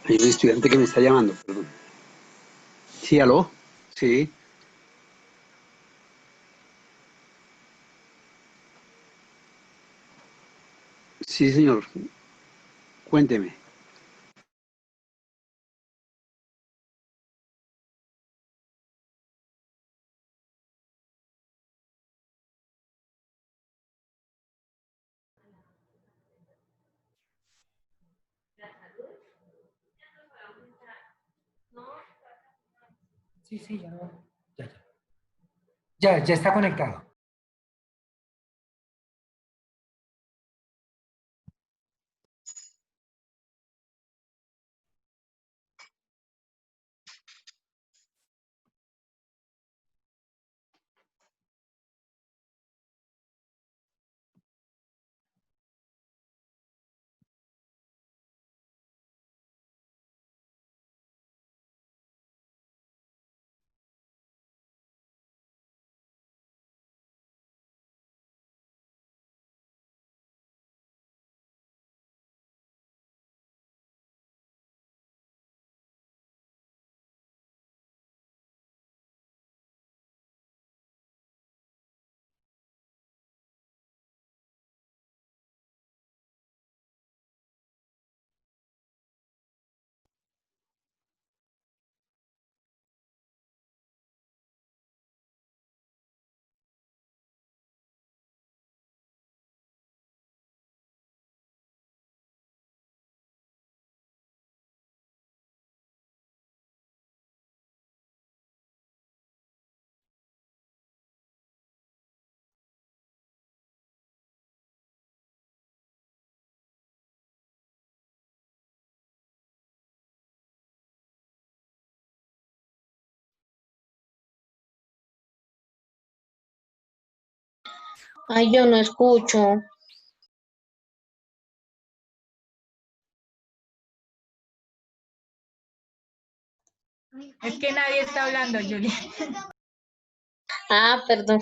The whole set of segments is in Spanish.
Hay un estudiante que me está llamando, perdón. Sí, aló. Sí. Sí, señor. Cuénteme. Sí, sí, ya no. Ya, ya. Ya está conectado. Ay, yo no escucho. Es que nadie está hablando, Julia. Ah, perdón.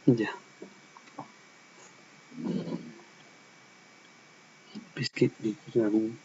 Ya. Es que algún...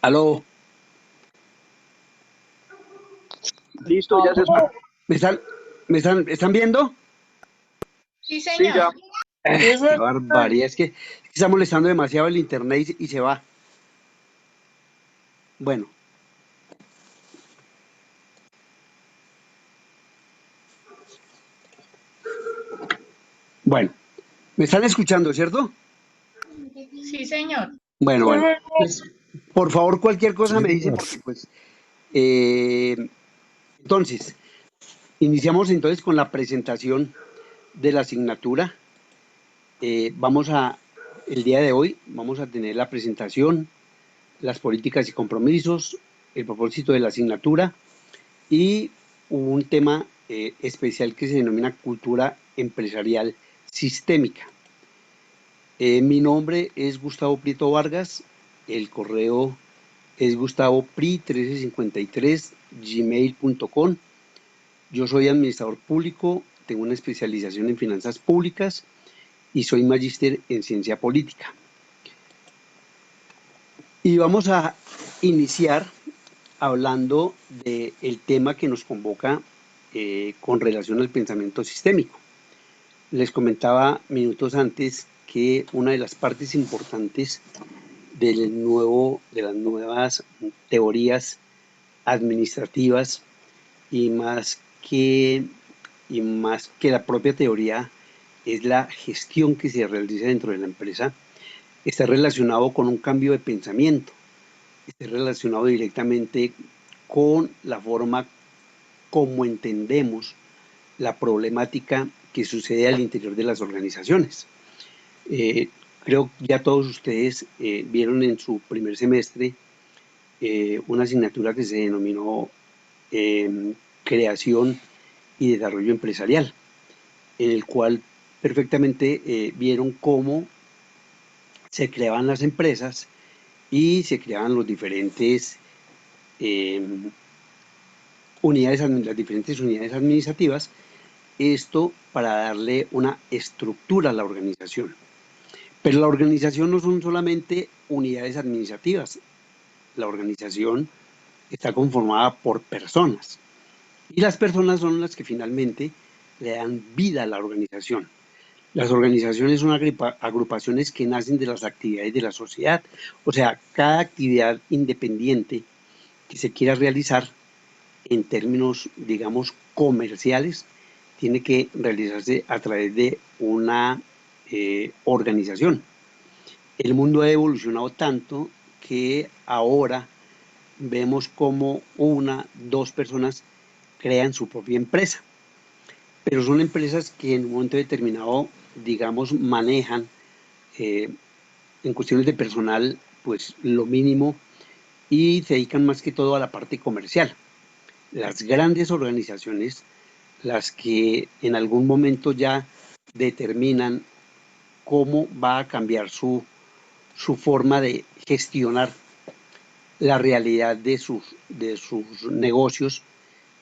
Aló, Listo, ya se escucha. ¿me están, están viendo? Sí, Sí, señor. ya. Qué barbaridad, es que está molestando demasiado el internet y se va. Bueno, bueno, ¿me están escuchando, cierto? Sí, señor. Bueno, pues, por favor, cualquier cosa Sí, me dicen señor. porque pues, eh, entonces, iniciamos entonces con la presentación de la asignatura. El día de hoy, vamos a tener la presentación, las políticas y compromisos, el propósito de la asignatura y un tema especial que se denomina cultura empresarial sistémica. Mi nombre es Gustavo Prieto Vargas, el correo es gustavopri1353 gmail.com. Yo soy administrador público, tengo una especialización en finanzas públicas y soy magíster en ciencia política. Y vamos a iniciar hablando del tema que nos convoca con relación al pensamiento sistémico. Les comentaba minutos antes que una de las partes importantes de las nuevas teorías administrativas y y más que la propia teoría es la gestión que se realiza dentro de la empresa, está relacionado con un cambio de pensamiento, está relacionado directamente con la forma como entendemos la problemática que sucede al interior de las organizaciones. Eh, Creo que ya todos ustedes vieron en su primer semestre una asignatura que se denominó Creación y Desarrollo Empresarial, en el cual perfectamente vieron cómo se creaban las empresas y se creaban los diferentes eh, las diferentes unidades administrativas, esto para darle una estructura a la organización. Pero la organización no son solamente unidades administrativas, la organización está conformada por personas y las personas son las que finalmente le dan vida a la organización. Las organizaciones son agrupaciones que nacen de las actividades de la sociedad, o sea, cada actividad independiente que se quiera realizar en términos, digamos, comerciales, tiene que realizarse a través de una organización. El mundo ha evolucionado tanto que ahora vemos como dos personas crean su propia empresa, pero son empresas que en un momento determinado, digamos, manejan en cuestiones de personal, pues lo mínimo y se dedican más que todo a la parte comercial. Las grandes organizaciones, las que en algún momento ya determinan cómo va a cambiar su forma de gestionar la realidad de sus negocios,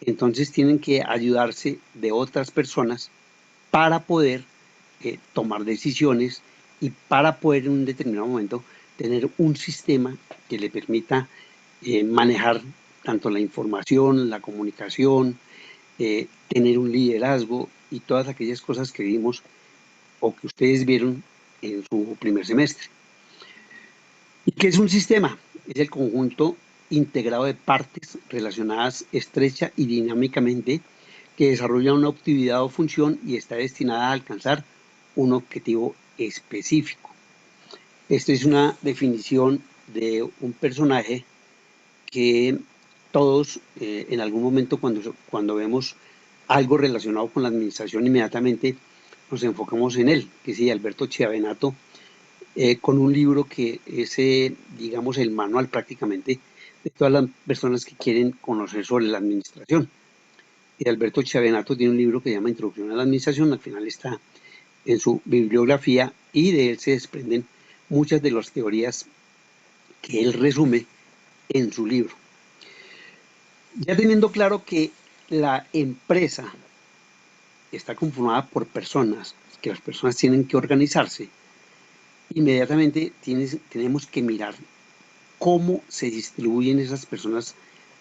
entonces tienen que ayudarse de otras personas para poder tomar decisiones y para poder en un determinado momento tener un sistema que le permita manejar tanto la información, la comunicación, tener un liderazgo y todas aquellas cosas que vimos o que ustedes vieron en su primer semestre. ¿Y qué es un sistema? Es el conjunto integrado de partes relacionadas estrecha y dinámicamente que desarrolla una actividad o función y está destinada a alcanzar un objetivo específico. Esta es una definición de un personaje que todos en algún momento cuando vemos algo relacionado con la administración inmediatamente nos enfocamos en él, que es Alberto Chiavenato, con un libro que es, digamos, el manual prácticamente de todas las personas que quieren conocer sobre la administración. Y Alberto Chiavenato tiene un libro que se llama Introducción a la Administración, al final está en su bibliografía y de él se desprenden muchas de las teorías que él resume en su libro. Ya teniendo claro que la empresa está conformada por personas, que las personas tienen que organizarse, inmediatamente tenemos que mirar cómo se distribuyen esas personas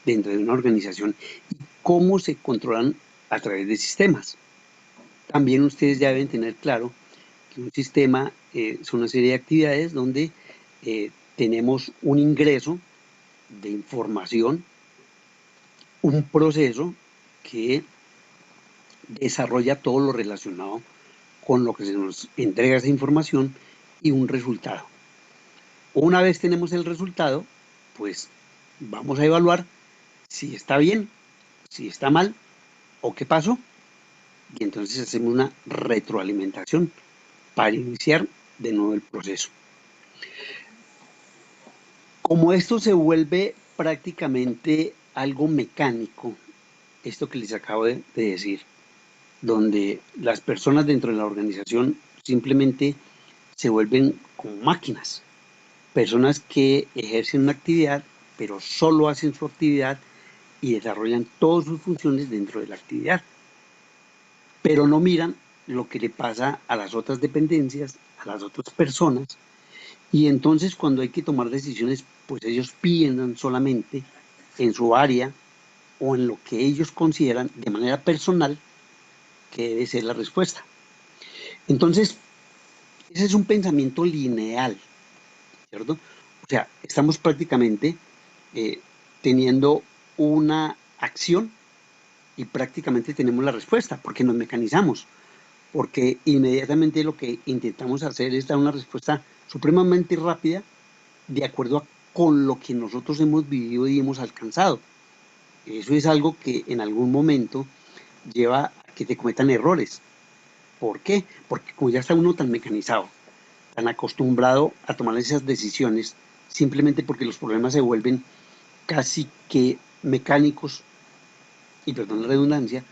dentro de una organización y cómo se controlan a través de sistemas. También ustedes ya deben tener claro que un sistema es una serie de actividades donde tenemos un ingreso de información, un proceso que desarrolla todo lo relacionado con lo que se nos entrega esa información y un resultado. Una vez tenemos el resultado, pues vamos a evaluar si está bien, si está mal o qué pasó. Y entonces hacemos una retroalimentación para iniciar de nuevo el proceso. Como esto se vuelve prácticamente algo mecánico, esto que les acabo de decir, donde las personas dentro de la organización simplemente se vuelven como máquinas, personas que ejercen una actividad, pero solo hacen su actividad y desarrollan todas sus funciones dentro de la actividad, pero no miran lo que le pasa a las otras dependencias, a las otras personas, y entonces cuando hay que tomar decisiones, pues ellos piensan solamente en su área o en lo que ellos consideran de manera personal que debe ser la respuesta. Entonces, ese es un pensamiento lineal, ¿cierto? O sea, estamos prácticamente teniendo una acción y prácticamente tenemos la respuesta, porque nos mecanizamos, porque inmediatamente lo que intentamos hacer es dar una respuesta supremamente rápida de acuerdo con lo que nosotros hemos vivido y hemos alcanzado. Eso es algo que en algún momento lleva a que te cometan errores. ¿Por qué? Porque como ya está uno tan mecanizado, tan acostumbrado a tomar esas decisiones, simplemente porque los problemas se vuelven casi que mecánicos, y perdón la redundancia,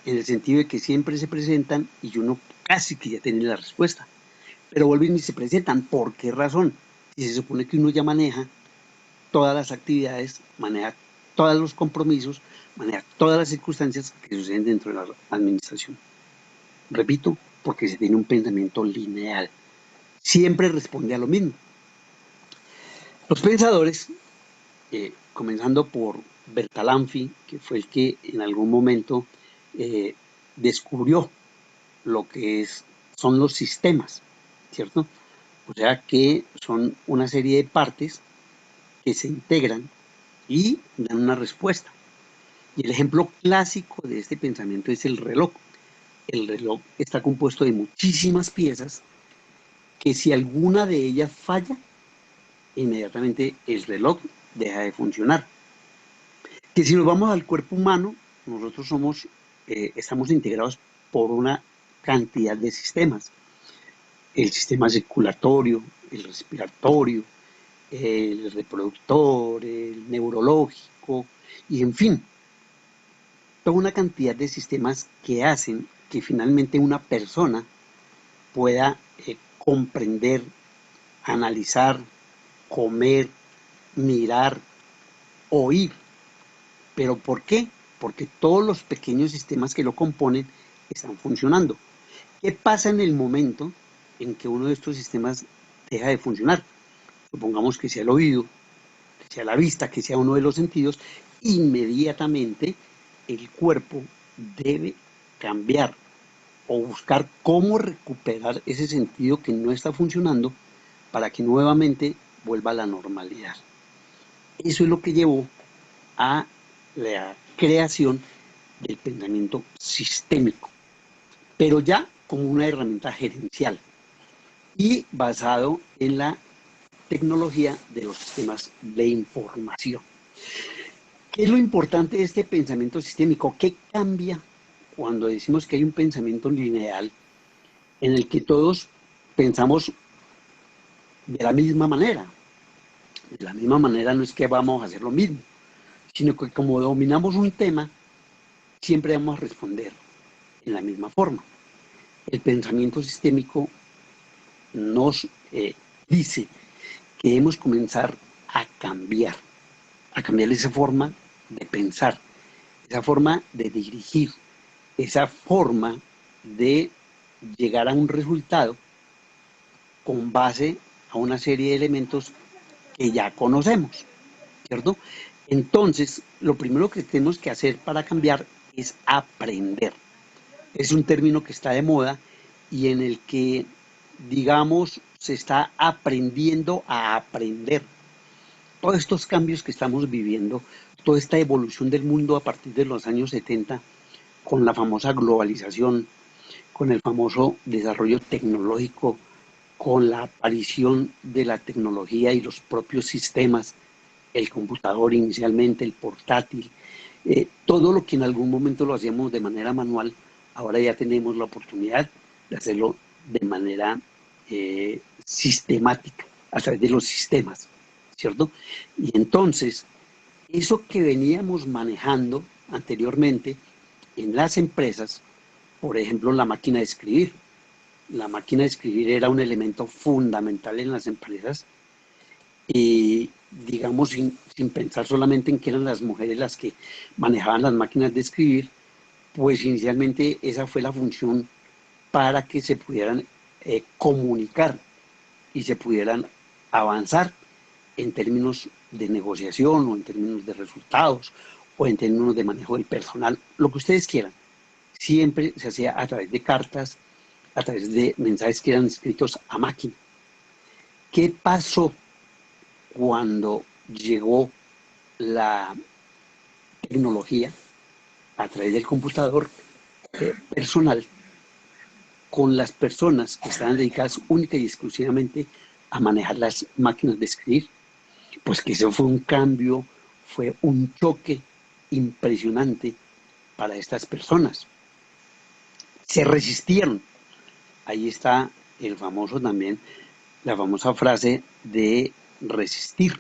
en el sentido de que siempre se presentan y uno casi que ya tiene la respuesta. Pero vuelven y se presentan. ¿Por qué razón? Si se supone que uno ya maneja todas las actividades, maneja todos los compromisos, maneja todas las circunstancias que suceden dentro de la administración. Repito, porque se tiene un pensamiento lineal. Siempre responde a lo mismo. Los pensadores, comenzando por Bertalanffy, que fue el que en algún momento descubrió lo que son los sistemas, ¿cierto? O sea que son una serie de partes que se integran y dan una respuesta. Y el ejemplo clásico de este pensamiento es el reloj. El reloj está compuesto de muchísimas piezas que si alguna de ellas falla, inmediatamente el reloj deja de funcionar. Que si nos vamos al cuerpo humano, nosotros estamos integrados por una cantidad de sistemas. El sistema circulatorio, el respiratorio, el reproductor, el neurológico, y en fin, toda una cantidad de sistemas que hacen que finalmente una persona pueda comprender, analizar, comer, mirar, oír. ¿Pero por qué? Porque todos los pequeños sistemas que lo componen están funcionando. ¿Qué pasa en el momento en que uno de estos sistemas deja de funcionar? Supongamos que sea el oído, que sea la vista, que sea uno de los sentidos, inmediatamente el cuerpo debe cambiar o buscar cómo recuperar ese sentido que no está funcionando para que nuevamente vuelva a la normalidad. Eso es lo que llevó a la creación del pensamiento sistémico, pero ya como una herramienta gerencial y basado en la tecnología de los sistemas de información. ¿Qué es lo importante de este pensamiento sistémico? ¿Qué cambia cuando decimos que hay un pensamiento lineal en el que todos pensamos de la misma manera? De la misma manera no es que vamos a hacer lo mismo, sino que como dominamos un tema, siempre vamos a responder en la misma forma. El pensamiento sistémico nos dice que debemos comenzar a cambiar esa forma de pensar, esa forma de dirigir, esa forma de llegar a un resultado con base a una serie de elementos que ya conocemos, ¿cierto? Entonces, lo primero que tenemos que hacer para cambiar es aprender. Es un término que está de moda y en el que, digamos, se está aprendiendo a aprender. Todos estos cambios que estamos viviendo, toda esta evolución del mundo a partir de los años 70, con la famosa globalización, con el famoso desarrollo tecnológico, con la aparición de la tecnología y los propios sistemas, el computador inicialmente, el portátil, todo lo que en algún momento lo hacíamos de manera manual, ahora ya tenemos la oportunidad de hacerlo de manera sistemática, a través de los sistemas, ¿cierto? Y entonces, eso que veníamos manejando anteriormente en las empresas, por ejemplo, la máquina de escribir. La máquina de escribir era un elemento fundamental en las empresas y, digamos, sin pensar solamente en que eran las mujeres las que manejaban las máquinas de escribir, pues inicialmente esa fue la función para que se pudieran comunicar y se pudieran avanzar en términos de negociación o en términos de resultados o en términos de manejo del personal, lo que ustedes quieran. Siempre se hacía a través de cartas, a través de mensajes que eran escritos a máquina. ¿Qué pasó cuando llegó la tecnología a través del computador personal con las personas que estaban dedicadas única y exclusivamente a manejar las máquinas de escribir? Pues que eso fue un cambio, fue un choque impresionante para estas personas. Se resistieron. Ahí está el famoso también, la famosa frase de resistir,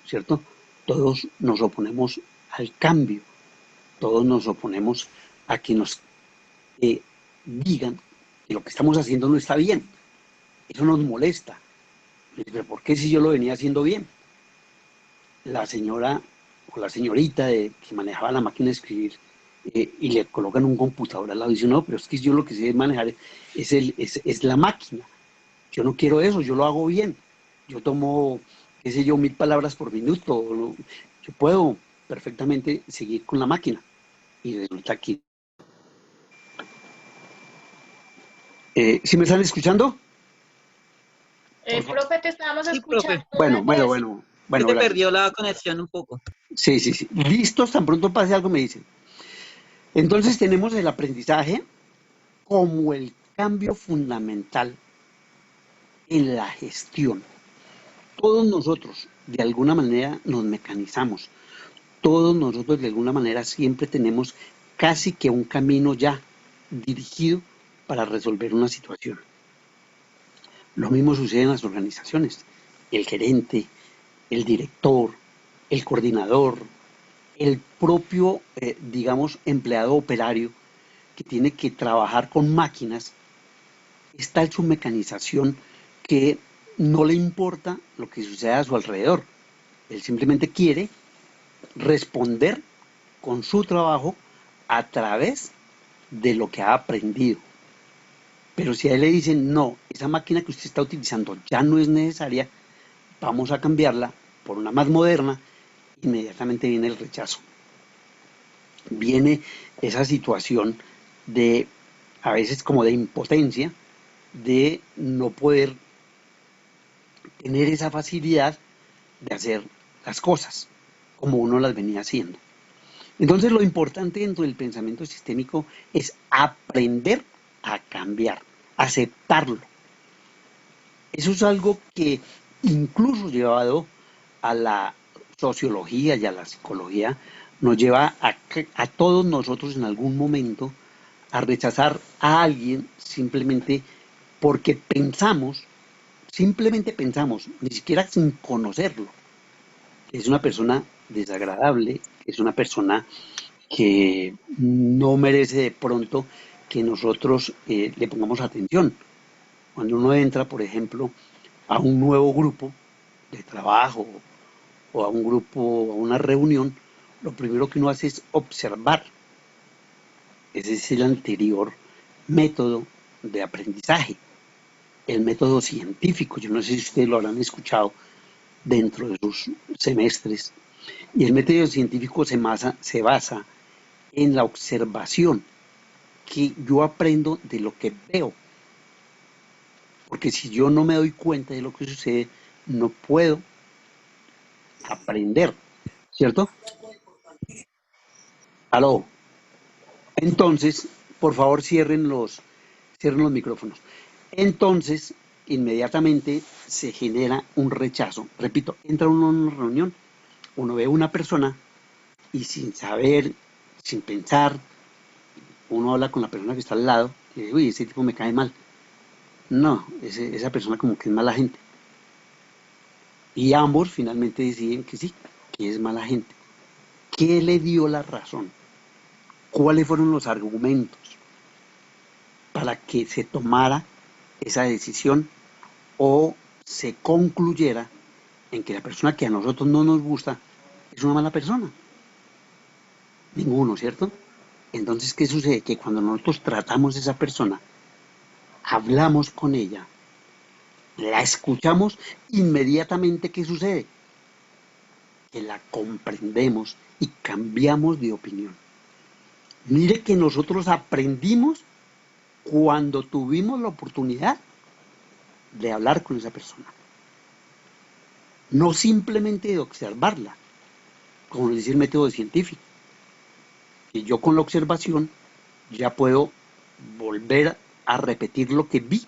¿cierto? Todos nos oponemos al cambio, todos nos oponemos a que nos digan que lo que estamos haciendo no está bien. Eso nos molesta. Pero ¿por qué si yo lo venía haciendo bien? La señora o la señorita que manejaba la máquina de escribir y le colocan un computador al lado y dice, no, pero es que yo lo que sé manejar es la máquina. Yo no quiero eso, yo lo hago bien. Yo tomo, qué sé yo, 1000 palabras por minuto. Yo puedo perfectamente seguir con la máquina. Y resulta que... ¿sí me están escuchando? Profe, te estábamos Sí, profe. escuchando. Bueno, Se te gracias. perdió la conexión un poco. Sí, sí, sí. Listos, tan pronto pase algo me dicen. Entonces tenemos el aprendizaje como el cambio fundamental en la gestión. Todos nosotros, de alguna manera, nos mecanizamos. Todos nosotros, de alguna manera, siempre tenemos casi que un camino ya dirigido para resolver una situación. Lo mismo sucede en las organizaciones. El gerente, el director, el coordinador, el propio, digamos, empleado operario que tiene que trabajar con máquinas, está en su mecanización que no le importa lo que suceda a su alrededor. Él simplemente quiere responder con su trabajo a través de lo que ha aprendido. Pero si a él le dicen, no, esa máquina que usted está utilizando ya no es necesaria, vamos a cambiarla por una más moderna, inmediatamente viene el rechazo. Viene esa situación de, a veces como de impotencia, de no poder tener esa facilidad de hacer las cosas como uno las venía haciendo. Entonces lo importante dentro del pensamiento sistémico es aprender a cambiar, aceptarlo. Eso es algo que incluso llevado a la sociología y a la psicología nos lleva a todos nosotros en algún momento a rechazar a alguien simplemente porque pensamos, simplemente pensamos, ni siquiera sin conocerlo, que es una persona desagradable, que es una persona que no merece de pronto que nosotros le pongamos atención. Cuando uno entra, por ejemplo, a un nuevo grupo de trabajo o a un grupo, a una reunión, lo primero que uno hace es observar. Ese es el anterior método de aprendizaje, el método científico. Yo no sé si ustedes lo habrán escuchado dentro de sus semestres. Y el método científico se basa en la observación, que yo aprendo de lo que veo. Porque si yo no me doy cuenta de lo que sucede, no puedo aprender, ¿cierto? Aló. Entonces, por favor, cierren los micrófonos. Entonces, inmediatamente se genera un rechazo. Repito, entra uno en una reunión, uno ve a una persona y sin saber, sin pensar, uno habla con la persona que está al lado y dice, uy, ese tipo me cae mal. No, esa persona como que es mala gente. Y ambos finalmente deciden que sí, que es mala gente. ¿Qué le dio la razón? ¿Cuáles fueron los argumentos para que se tomara esa decisión o se concluyera en que la persona que a nosotros no nos gusta es una mala persona? Ninguno, ¿cierto? Entonces, ¿qué sucede? Que cuando nosotros tratamos a esa persona, hablamos con ella, la escuchamos, inmediatamente, ¿qué sucede? Que la comprendemos y cambiamos de opinión. Mire que nosotros aprendimos cuando tuvimos la oportunidad de hablar con esa persona. No simplemente de observarla, como dice el método científico. Que yo con la observación ya puedo volver a repetir lo que vi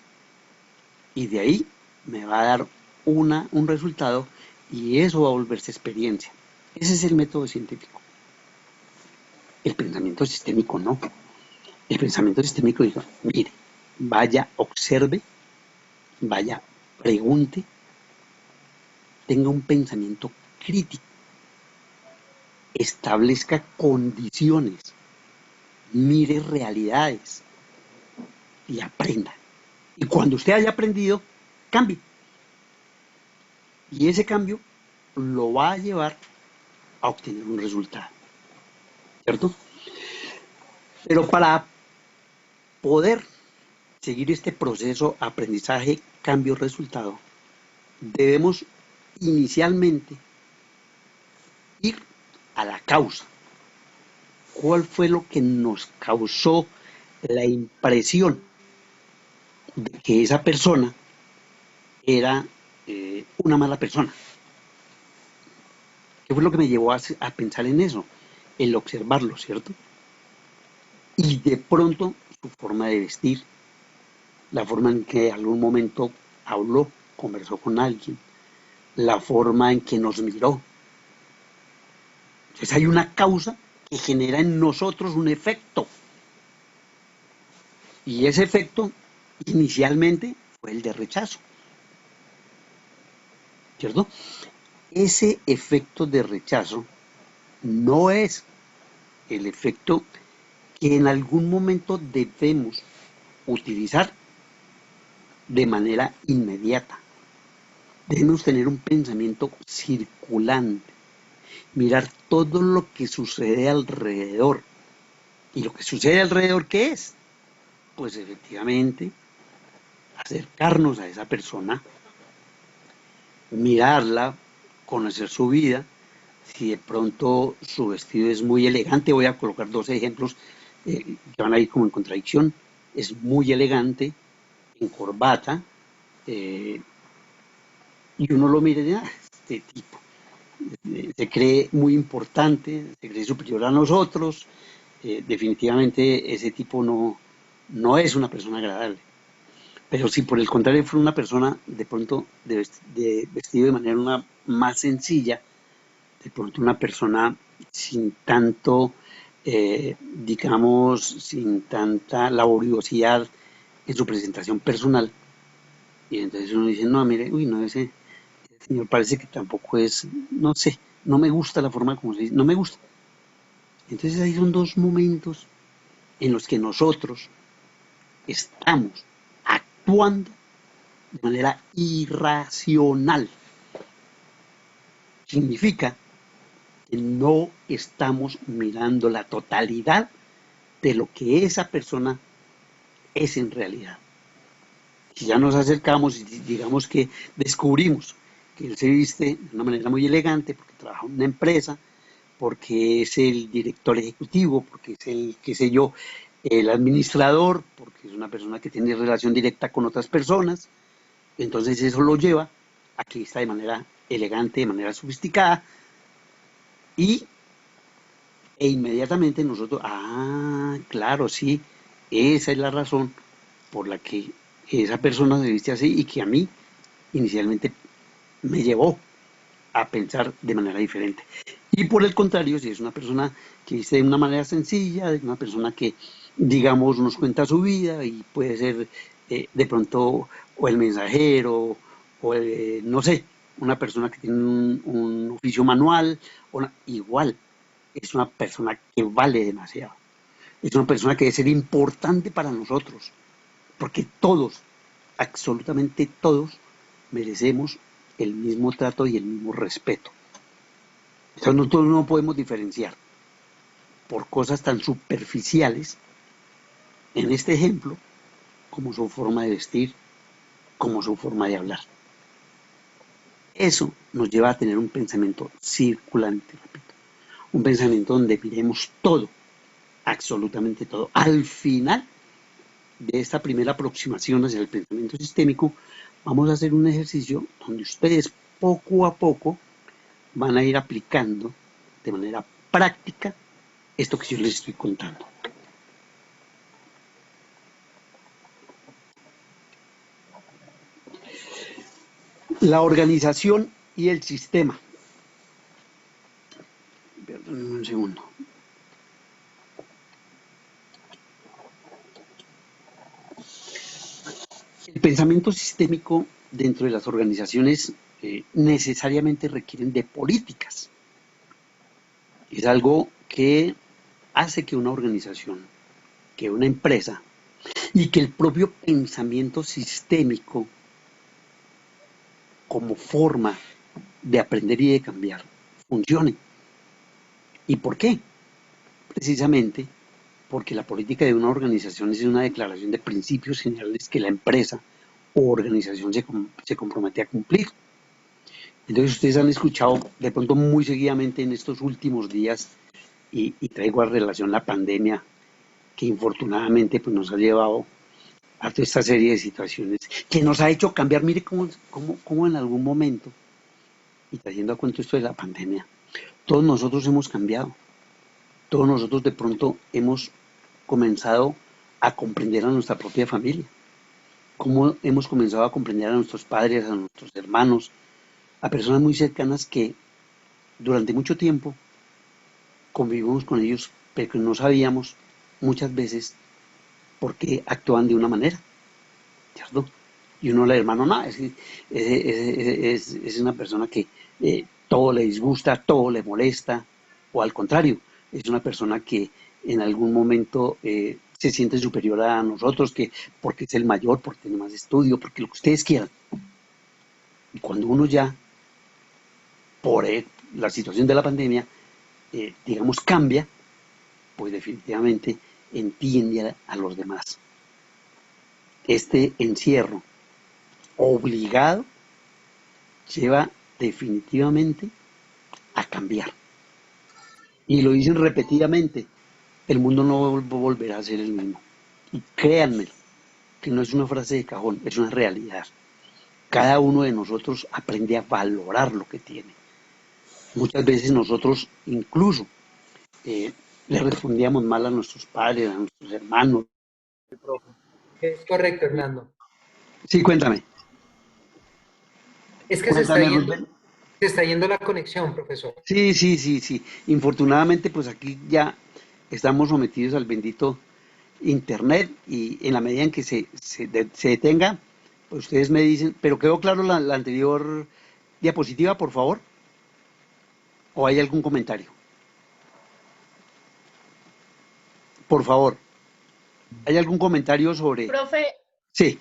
y de ahí me va a dar un resultado y eso va a volverse experiencia. Ese es el método científico. El pensamiento sistémico no. El pensamiento sistémico dice, mire, vaya, observe, vaya, pregunte, tenga un pensamiento crítico, establezca condiciones, mire realidades y aprenda. Y cuando usted haya aprendido, cambie. Y ese cambio lo va a llevar a obtener un resultado. ¿Cierto? Pero para poder seguir este proceso aprendizaje, cambio, resultado, debemos inicialmente ir a la causa. ¿Cuál fue lo que nos causó la impresión de que esa persona era una mala persona? ¿Qué fue lo que me llevó a pensar en eso? El observarlo, ¿cierto? Y de pronto su forma de vestir, la forma en que en algún momento habló, conversó con alguien, la forma en que nos miró. Entonces hay una causa que genera en nosotros un efecto. Y ese efecto inicialmente fue el de rechazo. ¿Cierto? Ese efecto de rechazo no es el efecto que en algún momento debemos utilizar de manera inmediata. Debemos tener un pensamiento circulante, mirar todo lo que sucede alrededor. ¿Y lo que sucede alrededor qué es? Pues efectivamente acercarnos a esa persona, mirarla, conocer su vida. Si de pronto su vestido es muy elegante, voy a colocar dos ejemplos que van a ir como en contradicción. Es muy elegante, en corbata, eh, y uno lo mira y dice, este tipo se cree muy importante, se cree superior a nosotros, definitivamente ese tipo no es una persona agradable. Pero si por el contrario fuera una persona de pronto de vestido de manera más sencilla, de pronto una persona sin tanto, digamos, sin tanta laboriosidad en su presentación personal, y entonces uno dice, no, mire, uy, no, ese señor parece que tampoco es, no sé, no me gusta la forma como se dice, no me gusta. Entonces ahí son dos momentos en los que nosotros estamos actuando de manera irracional. Significa que no estamos mirando la totalidad de lo que esa persona es en realidad. Si ya nos acercamos y digamos que descubrimos que él se viste de una manera muy elegante porque trabaja en una empresa, porque es el director ejecutivo, porque es el, qué sé yo, el administrador, porque es una persona que tiene relación directa con otras personas, entonces eso lo lleva a que está de manera elegante, de manera sofisticada, y inmediatamente nosotros, claro, sí, esa es la razón por la que esa persona se viste así y que a mí inicialmente me llevó a pensar de manera diferente. Y por el contrario, si es una persona que viste de una manera sencilla, de una persona que, digamos, nos cuenta su vida y puede ser de pronto o el mensajero o no sé, una persona que tiene un oficio manual, igual es una persona que vale demasiado. Es una persona que debe ser importante para nosotros, porque todos, absolutamente todos, merecemos el mismo trato y el mismo respeto. Entonces nosotros no podemos diferenciar por cosas tan superficiales, en este ejemplo, como su forma de vestir, como su forma de hablar. Eso nos lleva a tener un pensamiento circulante, repito, un pensamiento donde miremos todo, absolutamente todo. Al final de esta primera aproximación hacia el pensamiento sistémico, vamos a hacer un ejercicio donde ustedes poco a poco van a ir aplicando de manera práctica esto que yo les estoy contando. La organización y el sistema. Perdónenme un segundo. El pensamiento sistémico dentro de las organizaciones necesariamente requieren de políticas. Es algo que hace que una organización, que una empresa y que el propio pensamiento sistémico como forma de aprender y de cambiar funcione. ¿Y por qué? Precisamente porque la política de una organización es una declaración de principios generales que la empresa o organización se compromete a cumplir. Entonces ustedes han escuchado de pronto muy seguidamente en estos últimos días, y traigo a relación la pandemia, que infortunadamente pues, nos ha llevado a toda esta serie de situaciones, que nos ha hecho cambiar. Mire cómo en algún momento, y trayendo a cuento esto de la pandemia, todos nosotros hemos cambiado. Todos nosotros de pronto hemos comenzado a comprender a nuestra propia familia, cómo hemos comenzado a comprender a nuestros padres, a nuestros hermanos, a personas muy cercanas que durante mucho tiempo convivimos con ellos, pero que no sabíamos muchas veces por qué actuaban de una manera, ¿cierto? Y uno le hermano, no, es una persona que todo le disgusta, todo le molesta, o al contrario, es una persona que en algún momento se siente superior a nosotros, que porque es el mayor, porque tiene más estudio, porque lo que ustedes quieran. Y cuando uno ya, la situación de la pandemia, digamos, cambia, pues definitivamente entiende a los demás. Este encierro obligado lleva definitivamente a cambiar. Y lo dicen repetidamente, el mundo no volverá a ser el mismo. Y créanme, que no es una frase de cajón, es una realidad. Cada uno de nosotros aprende a valorar lo que tiene. Muchas veces nosotros incluso le respondíamos mal a nuestros padres, a nuestros hermanos. Es correcto, Hernando. Sí, cuéntame. Es que Cuéntame, Rubén. se está yendo la conexión, profesor. Sí. Infortunadamente, pues aquí ya estamos sometidos al bendito Internet y en la medida en que se detenga, pues ustedes me dicen, pero quedó claro la anterior diapositiva, por favor, o hay algún comentario. Por favor, ¿hay algún comentario sobre...? Profe, Sí,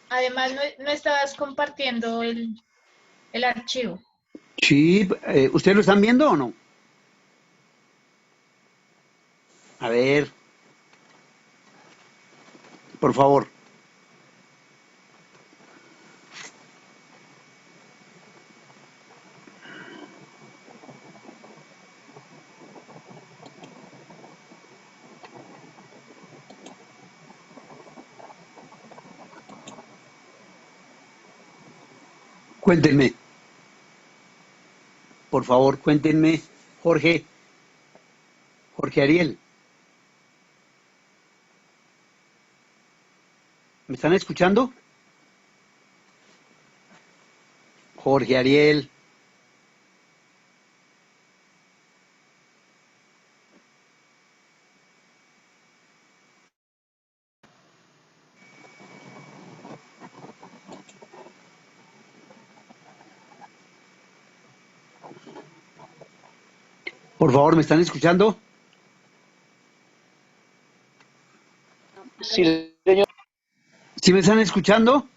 además no estabas compartiendo el archivo. sí, ¿ustedes lo están viendo o no? A ver, por favor. Cuéntenme, por favor, cuéntenme, Jorge Ariel, ¿me están escuchando? Jorge Ariel, por favor, ¿me están escuchando? Sí, señor. ¿Sí me están escuchando?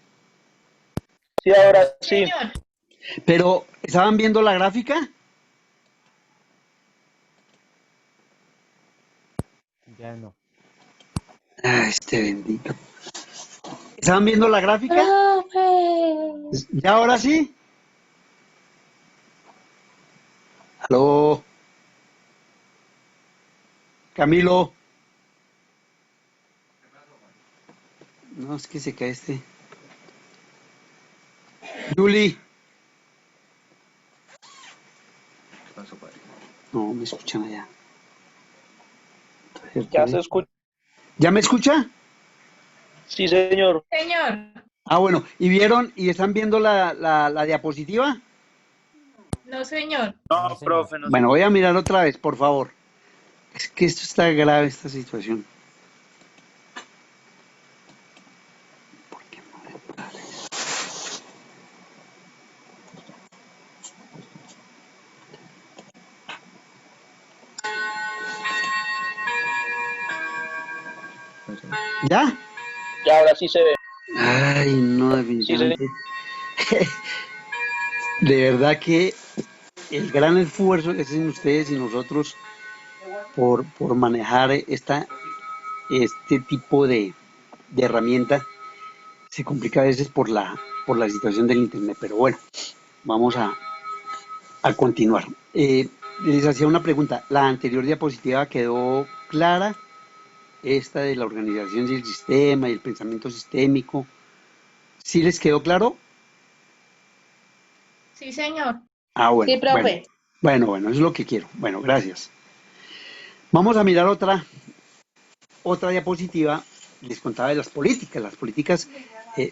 Sí, ahora sí. Señor, Pero, ¿estaban viendo la gráfica? Ya no. Ah, este bendito. ¿Estaban viendo la gráfica? Profe. ¿Ya ahora sí? Aló, Camilo. No, es que se cae este. Juli. No, me escuchan allá. Ya se escucha. ¿Ya me escucha? Sí, señor. señor, Ah, bueno. ¿Y vieron y están viendo la diapositiva? no señor. No, No, señor. profe, no. Bueno, voy a mirar otra vez, por favor. Es que esto está grave, esta situación. ¿Por qué no me sale? ¿Ya? Ya ahora sí se ve. Ay, no, Sí, señor. definitivamente. De verdad que el gran esfuerzo que hacen ustedes y nosotros por manejar este tipo de herramienta se complica a veces por la situación del Internet. Pero bueno, vamos a continuar. Les hacía una pregunta. ¿La anterior diapositiva quedó clara? Esta de la organización del sistema y el pensamiento sistémico. ¿Sí les quedó claro? Sí, señor. Ah, Sí, profe. bueno, eso es lo que quiero. Bueno, gracias. Vamos a mirar otra diapositiva. Les contaba de las políticas. Las políticas,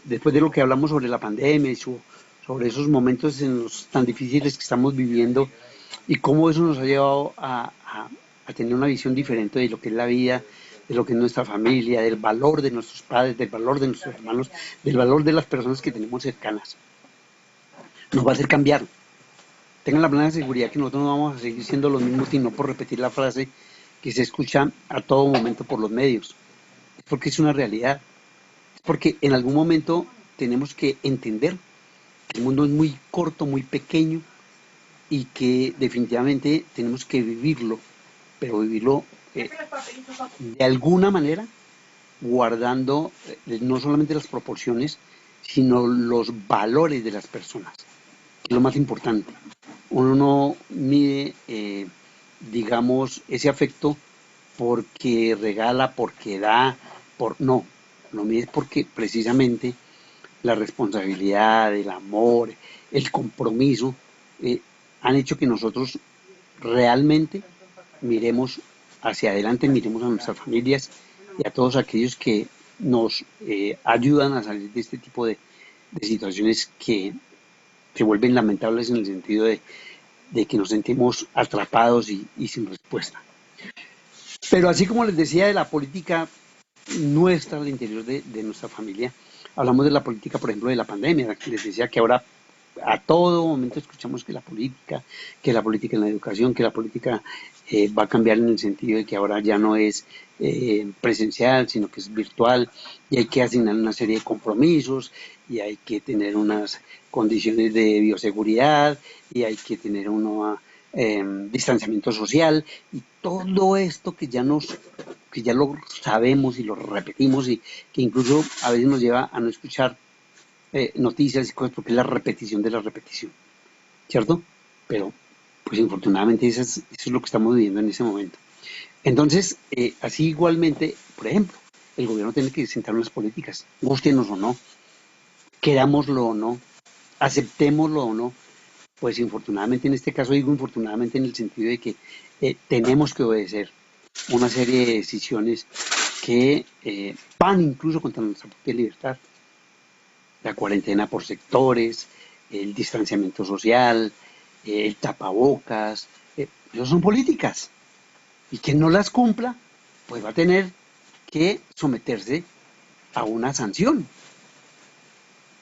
después de lo que hablamos sobre la pandemia y sobre esos momentos tan difíciles que estamos viviendo y cómo eso nos ha llevado a tener una visión diferente de lo que es la vida, de lo que es nuestra familia, del valor de nuestros padres, del valor de nuestros hermanos, del valor de las personas que tenemos cercanas. Nos va a hacer cambiar. Tengan la plena seguridad que nosotros no vamos a seguir siendo los mismos, sino por repetir la frase que se escucha a todo momento por los medios. Es porque es una realidad. Es porque en algún momento tenemos que entender que el mundo es muy corto, muy pequeño, y que definitivamente tenemos que vivirlo, pero vivirlo de alguna manera, guardando no solamente las proporciones, sino los valores de las personas, que es lo más importante. Uno no mide, digamos, ese afecto porque regala, porque da, no, lo mide porque precisamente la responsabilidad, el amor, el compromiso, han hecho que nosotros realmente miremos hacia adelante, miremos a nuestras familias y a todos aquellos que nos ayudan a salir de este tipo de situaciones que se vuelven lamentables en el sentido de que nos sentimos atrapados y sin respuesta. Pero así como les decía de la política nuestra al interior de nuestra familia, hablamos de la política, por ejemplo, de la pandemia. Les decía que ahora a todo momento escuchamos que la política en la educación, que la política va a cambiar en el sentido de que ahora ya no es presencial, sino que es virtual, y hay que asignar una serie de compromisos, y hay que tener unas condiciones de bioseguridad, y hay que tener un distanciamiento social, y todo esto que ya lo sabemos y lo repetimos, y que incluso a veces nos lleva a no escuchar noticias y cosas, porque es la repetición de la repetición, ¿cierto? Pero, pues infortunadamente eso es lo que estamos viviendo en ese momento. Entonces, así igualmente, por ejemplo, el gobierno tiene que sentar unas políticas, gústenos o no, querámoslo o no, aceptémoslo o no, pues infortunadamente en este caso digo infortunadamente en el sentido de que tenemos que obedecer una serie de decisiones que van incluso contra nuestra propia libertad. La cuarentena por sectores, el distanciamiento social, el tapabocas, eso son políticas. Y quien no las cumpla, pues va a tener que someterse a una sanción.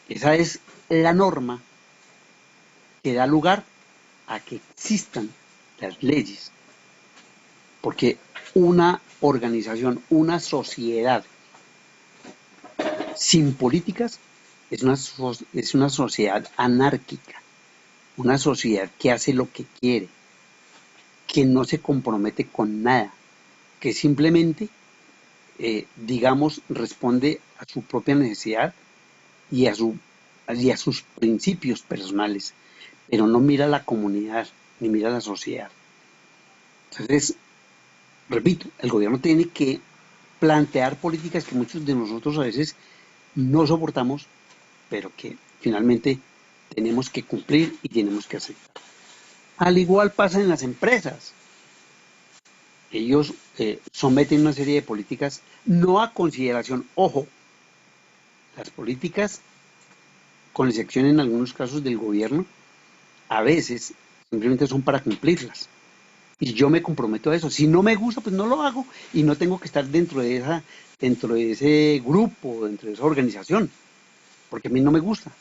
Esa es la norma que da lugar a que existan las leyes. Porque una organización, una sociedad sin políticas es una sociedad anárquica, una sociedad que hace lo que quiere, que no se compromete con nada, que simplemente, digamos, responde a su propia necesidad y a sus principios personales, pero no mira a la comunidad ni mira a la sociedad. Entonces, repito, el gobierno tiene que plantear políticas que muchos de nosotros a veces no soportamos, pero que finalmente tenemos que cumplir y tenemos que aceptar. Al igual pasa en las empresas. Ellos someten una serie de políticas no a consideración. Ojo, las políticas, con excepción en algunos casos del gobierno, a veces simplemente son para cumplirlas. Y yo me comprometo a eso. Si no me gusta, pues no lo hago y no tengo que estar dentro de ese grupo, dentro de esa organización, porque a mí no me gusta.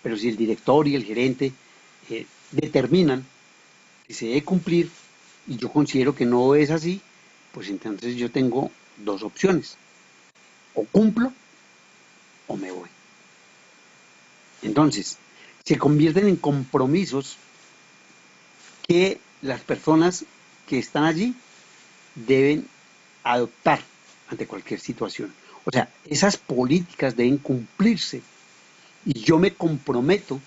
Pero si el director y el gerente determinan que se debe cumplir y yo considero que no es así, pues entonces yo tengo dos opciones. O cumplo o me voy. Entonces, se convierten en compromisos que las personas que están allí deben adoptar ante cualquier situación. O sea, esas políticas deben cumplirse y yo me comprometo,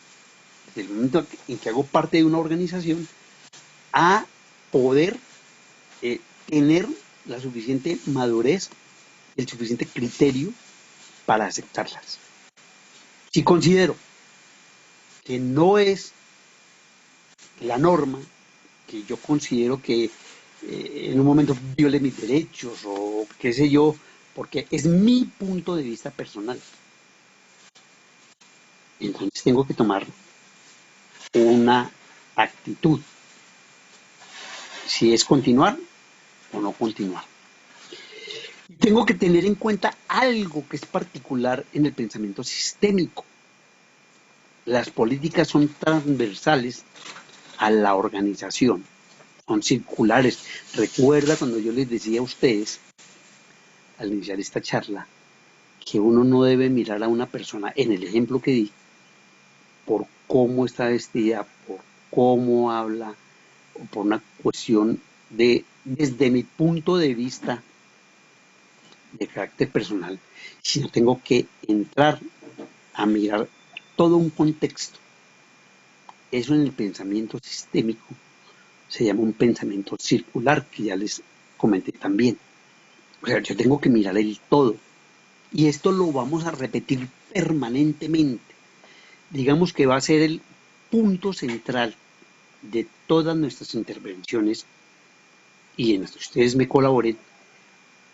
desde el momento en que hago parte de una organización, a poder tener la suficiente madurez, el suficiente criterio para aceptarlas. Si considero que no es la norma, que yo considero que en un momento viole mis derechos o qué sé yo, porque es mi punto de vista personal, entonces tengo que tomar una actitud, si es continuar o no continuar. Tengo que tener en cuenta algo que es particular en el pensamiento sistémico. Las políticas son transversales a la organización, son circulares. Recuerda cuando yo les decía a ustedes, al iniciar esta charla, que uno no debe mirar a una persona, en el ejemplo que di, por cómo está vestida, por cómo habla, o por una cuestión desde mi punto de vista de carácter personal, sino tengo que entrar a mirar todo un contexto. Eso en el pensamiento sistémico se llama un pensamiento circular, que ya les comenté también. O sea, yo tengo que mirar el todo. Y esto lo vamos a repetir permanentemente. Digamos que va a ser el punto central de todas nuestras intervenciones y en las que ustedes me colaboren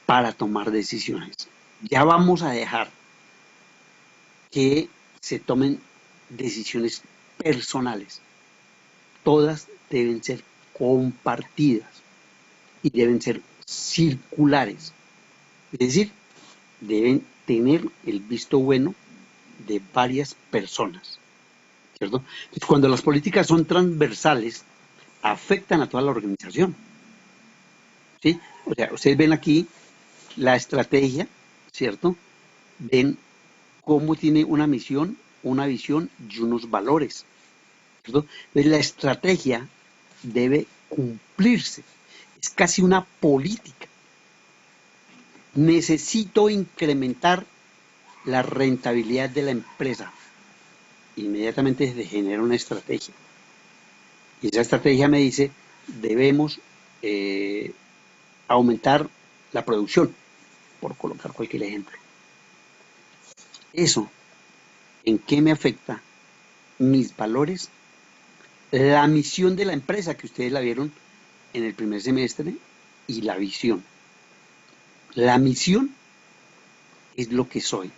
para tomar decisiones. Ya vamos a dejar que se tomen decisiones personales. Todas deben ser compartidas y deben ser circulares. Es decir, deben tener el visto bueno de varias personas, ¿cierto? Entonces, cuando las políticas son transversales, afectan a toda la organización, ¿sí? O sea, ustedes ven aquí la estrategia, ¿cierto? Ven cómo tiene una misión, una visión y unos valores, ¿cierto? Entonces, la estrategia debe cumplirse, es casi una política. Necesito incrementar la rentabilidad de la empresa. Inmediatamente se genera una estrategia. Y esa estrategia me dice, debemos aumentar la producción, por colocar cualquier ejemplo. Eso, ¿en qué me afecta? Mis valores, la misión de la empresa, que ustedes la vieron en el primer semestre, y la visión. La misión es lo que soy.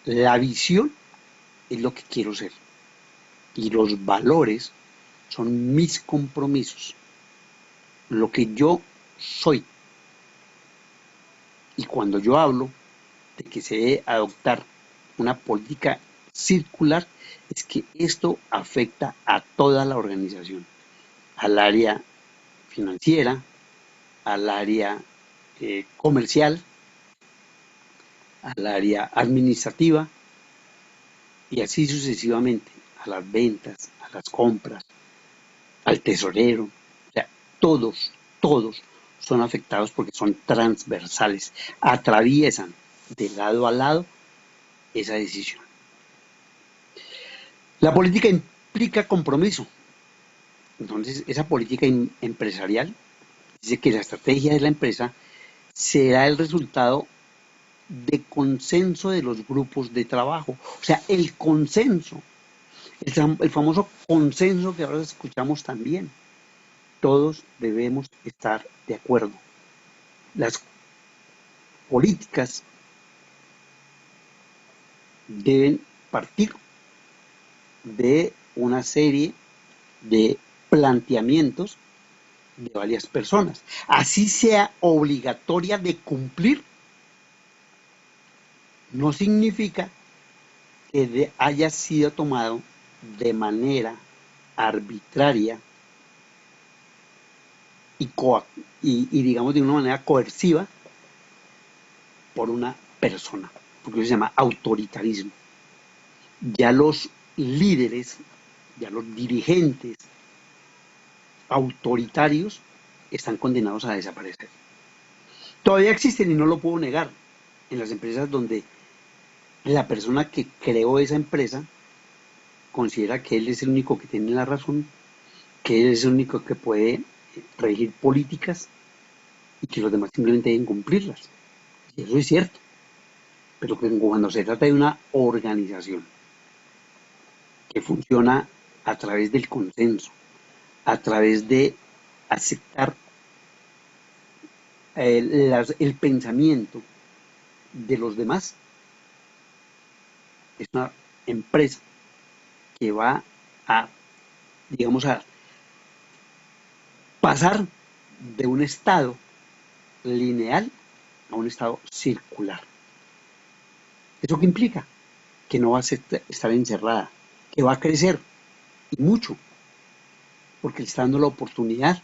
La visión es lo que quiero ser. Y los valores son mis compromisos. Lo que yo soy. Y cuando yo hablo de que se debe adoptar una política circular, es que esto afecta a toda la organización. Al área financiera, al área comercial, al área administrativa y así sucesivamente, a las ventas, a las compras, al tesorero. O sea, todos son afectados porque son transversales, atraviesan de lado a lado esa decisión. La política implica compromiso. Entonces, esa política empresarial dice que la estrategia de la empresa será el resultado de consenso de los grupos de trabajo. O sea, el consenso, el famoso consenso que ahora escuchamos también. Todos debemos estar de acuerdo. Las políticas deben partir de una serie de planteamientos de varias personas. Así sea obligatoria de cumplir, no significa que haya sido tomado de manera arbitraria y digamos de una manera coerciva por una persona, porque eso se llama autoritarismo. Ya los líderes, ya los dirigentes autoritarios están condenados a desaparecer. Todavía existen y no lo puedo negar en las empresas donde la persona que creó esa empresa considera que él es el único que tiene la razón, que él es el único que puede regir políticas y que los demás simplemente deben cumplirlas. Y eso es cierto. Pero cuando se trata de una organización que funciona a través del consenso, a través de aceptar el pensamiento de los demás, es una empresa que va a, digamos, a pasar de un estado lineal a un estado circular. ¿Eso qué implica? Que no va a estar encerrada, que va a crecer, y mucho, porque le está dando la oportunidad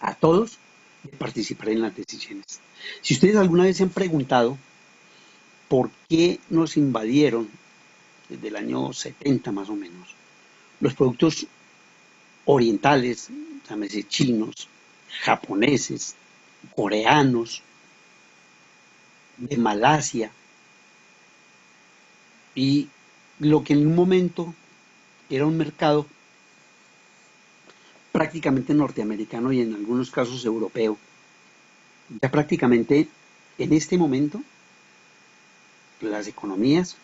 a todos de participar en las decisiones. Si ustedes alguna vez se han preguntado por qué nos invadieron desde el año 70 más o menos los productos orientales, llámese chinos, japoneses, coreanos, de Malasia, y lo que en un momento era un mercado prácticamente norteamericano y en algunos casos europeo, ya prácticamente en este momento las economías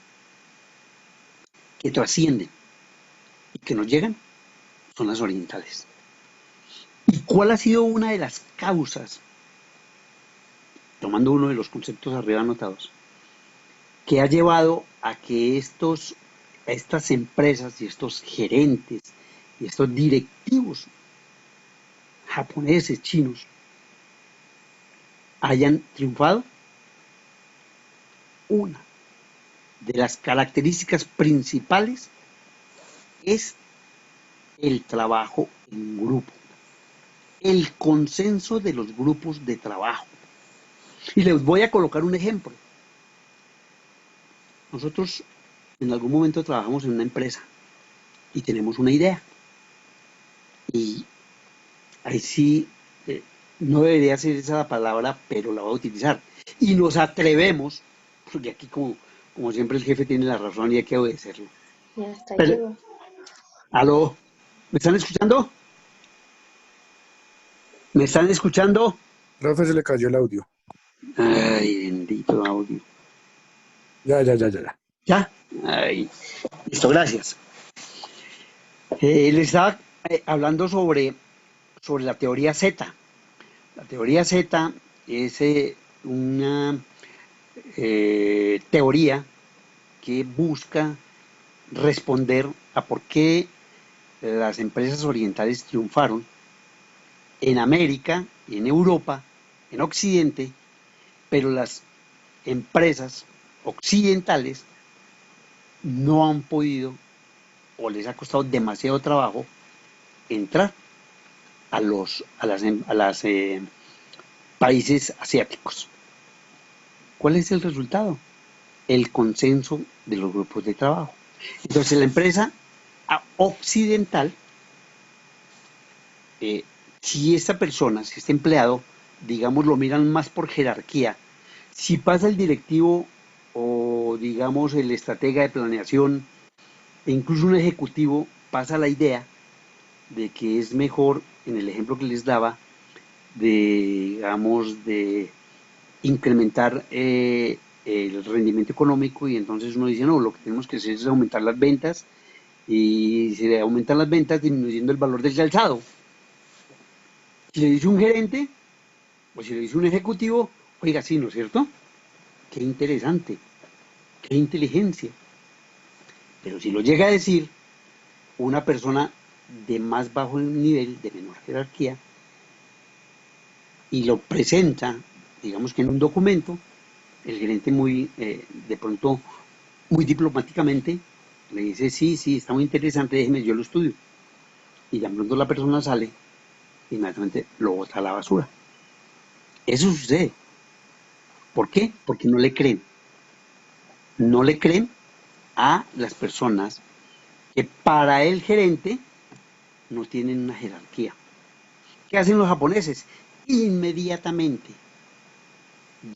que trascienden y que nos llegan son las orientales. ¿Y cuál ha sido una de las causas, tomando uno de los conceptos arriba anotados, que ha llevado a que estas empresas y estos gerentes y estos directivos japoneses, chinos, hayan triunfado? Una de las características principales es el trabajo en grupo, el consenso de los grupos de trabajo. Y les voy a colocar un ejemplo. Nosotros en algún momento trabajamos en una empresa y tenemos una idea. Y ahí sí, no debería ser esa la palabra, pero la voy a utilizar. Y nos atrevemos, porque aquí como siempre el jefe tiene la razón y hay que obedecerlo. Ya hasta Pero- llegó. ¿Aló? ¿Me están escuchando? ¿Me están escuchando? Profe, se le cayó el audio. Ay, bendito audio. Ya. ¿Ya? Ay, listo, gracias. Les estaba hablando sobre la teoría Z. La teoría Z es una teoría que busca responder a por qué las empresas orientales triunfaron en América, en Europa, en Occidente, pero las empresas occidentales no han podido o les ha costado demasiado trabajo entrar a los países asiáticos. ¿Cuál es el resultado? El consenso de los grupos de trabajo. Entonces la empresa occidental, si esta persona, si este empleado, digamos, lo miran más por jerarquía, si pasa el directivo o digamos el estratega de planeación e incluso un ejecutivo, pasa la idea de que es mejor, en el ejemplo que les daba, de incrementar el rendimiento económico, y entonces uno dice, no, lo que tenemos que hacer es aumentar las ventas, y se aumentan las ventas disminuyendo el valor del calzado. Si le dice un gerente o si le dice un ejecutivo, oiga, sí, ¿no es cierto? Qué interesante, qué inteligencia. Pero si lo llega a decir una persona de más bajo nivel, de menor jerarquía, y lo presenta, digamos que en un documento, el gerente de pronto, muy diplomáticamente, le dice, sí, está muy interesante, déjeme, yo lo estudio. Y de pronto la persona sale, y inmediatamente lo bota a la basura. Eso sucede. ¿Por qué? Porque no le creen. No le creen a las personas que para el gerente no tienen una jerarquía. ¿Qué hacen los japoneses? Inmediatamente